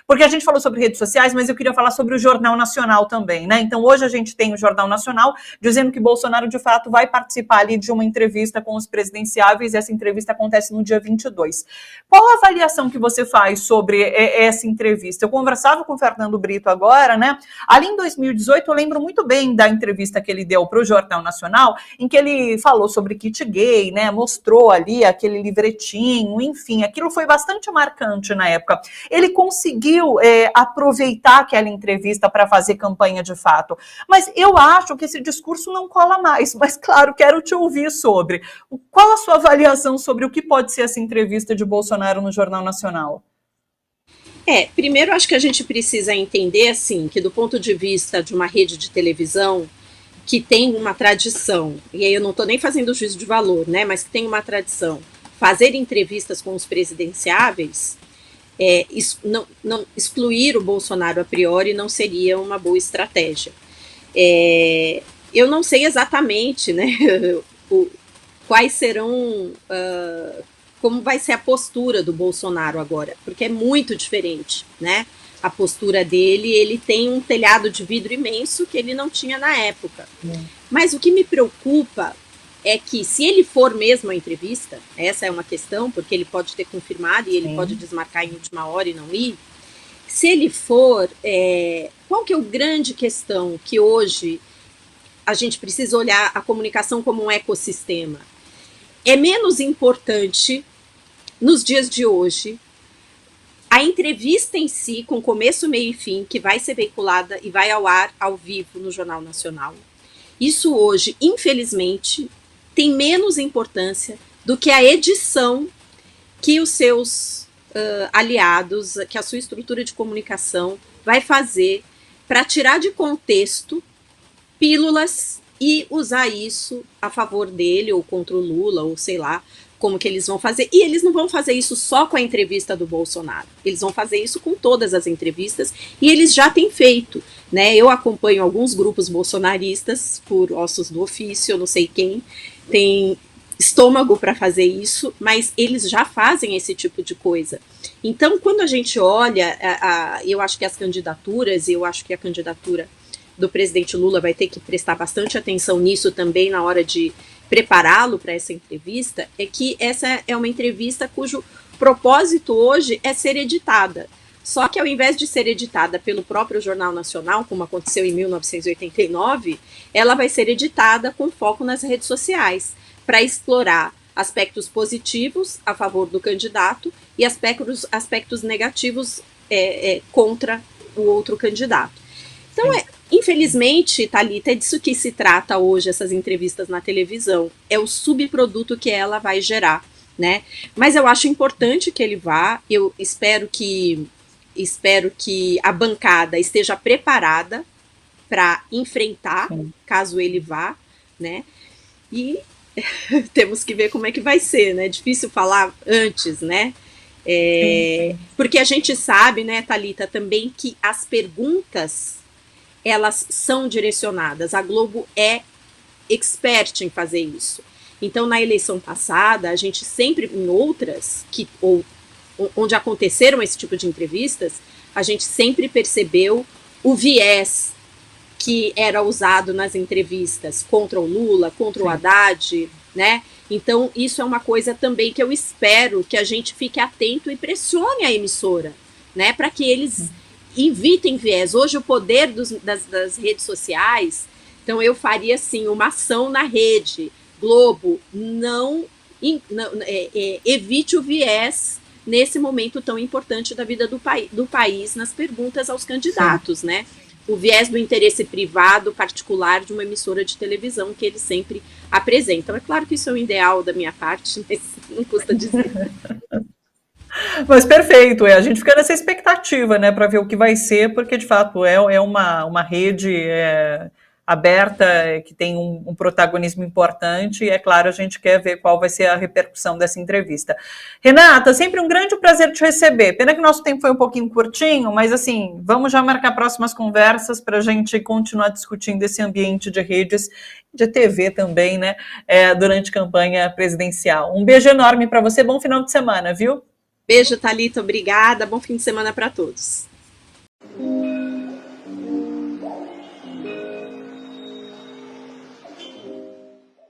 Porque a gente falou sobre redes sociais, mas eu queria falar sobre o Jornal Nacional também, né? Então, hoje a gente tem o Jornal Nacional dizendo que Bolsonaro, de fato, vai participar ali de uma entrevista com os presidenciáveis, e essa entrevista acontece no dia 22. Qual a avaliação que você faz sobre essa entrevista? Eu conversava com o Fernando Brito agora, né? Ali em 2018, eu lembro muito bem da entrevista que ele deu para o Jornal Nacional, em que ele falou sobre kit gay, né? Mostrou ali aquele livretinho, enfim, aquilo foi bastante marcante na época. Ele conseguiu aproveitar aquela entrevista para fazer campanha de fato, mas eu acho que esse discurso não cola mais, mas claro, quero te ouvir sobre. Qual a sua avaliação sobre o que pode ser essa entrevista de Bolsonaro no Jornal Nacional? Primeiro acho que a gente precisa entender, assim, que do ponto de vista de uma rede de televisão que tem uma tradição, e aí eu não estou nem fazendo juízo de valor, né, mas que tem uma tradição, fazer entrevistas com os presidenciáveis, não excluir o Bolsonaro a priori não seria uma boa estratégia. Eu não sei exatamente, né, quais serão, como vai ser a postura do Bolsonaro agora, porque é muito diferente, né? A postura dele, ele tem um telhado de vidro imenso que ele não tinha na época. Mas o que me preocupa é que, se ele for mesmo a entrevista, essa é uma questão, porque ele pode ter confirmado e ele pode desmarcar em última hora e não ir. Se ele for, qual que é a grande questão que hoje a gente precisa olhar a comunicação como um ecossistema? É menos importante, nos dias de hoje, a entrevista em si, com começo, meio e fim, que vai ser veiculada e vai ao ar, ao vivo, no Jornal Nacional. Isso hoje, infelizmente, tem menos importância do que a edição que os seus aliados, que a sua estrutura de comunicação vai fazer para tirar de contexto pílulas e usar isso a favor dele ou contra o Lula, ou sei lá como que eles vão fazer. E eles não vão fazer isso só com a entrevista do Bolsonaro, eles vão fazer isso com todas as entrevistas, e eles já têm feito, né? Eu acompanho alguns grupos bolsonaristas por ossos do ofício, eu não sei quem tem estômago para fazer isso, mas eles já fazem esse tipo de coisa. Então, quando a gente olha, eu acho que as candidaturas, eu acho que a candidatura do presidente Lula vai ter que prestar bastante atenção nisso também na hora de prepará-lo para essa entrevista, é que essa é uma entrevista cujo propósito hoje é ser editada. Só que ao invés de ser editada pelo próprio Jornal Nacional, como aconteceu em 1989, ela vai ser editada com foco nas redes sociais, para explorar aspectos positivos a favor do candidato e aspectos negativos contra o outro candidato. Então, infelizmente, Thalita, é disso que se trata hoje, essas entrevistas na televisão. É o subproduto que ela vai gerar, né? Mas eu acho importante que ele vá, eu espero que a bancada esteja preparada para enfrentar, caso ele vá, né? E temos que ver como é que vai ser, né? Difícil falar antes, né? Porque a gente sabe, né, Thalita, também que as perguntas, elas são direcionadas. A Globo é expert em fazer isso. Então, na eleição passada, a gente sempre, em outras, onde aconteceram esse tipo de entrevistas, a gente sempre percebeu o viés que era usado nas entrevistas contra o Lula, contra o Haddad, né? Então, isso é uma coisa também que eu espero que a gente fique atento e pressione a emissora, né? Para que eles evitem viés. Hoje, o poder das redes sociais, então eu faria, assim, uma ação na rede. Globo, evite o viés nesse momento tão importante da vida do país nas perguntas aos candidatos, né? O viés do interesse privado particular de uma emissora de televisão que eles sempre apresentam. É claro que isso é um ideal da minha parte, mas não custa dizer. Mas perfeito, a gente fica nessa expectativa, né, para ver o que vai ser, porque de fato é uma rede aberta, que tem um protagonismo importante, e é claro, a gente quer ver qual vai ser a repercussão dessa entrevista. Renata, sempre um grande prazer te receber. Pena que o nosso tempo foi um pouquinho curtinho, mas assim, vamos já marcar próximas conversas para a gente continuar discutindo esse ambiente de redes, de TV também, né, durante a campanha presidencial. Um beijo enorme para você, bom final de semana, viu? Beijo, Thalita, obrigada, bom fim de semana para todos.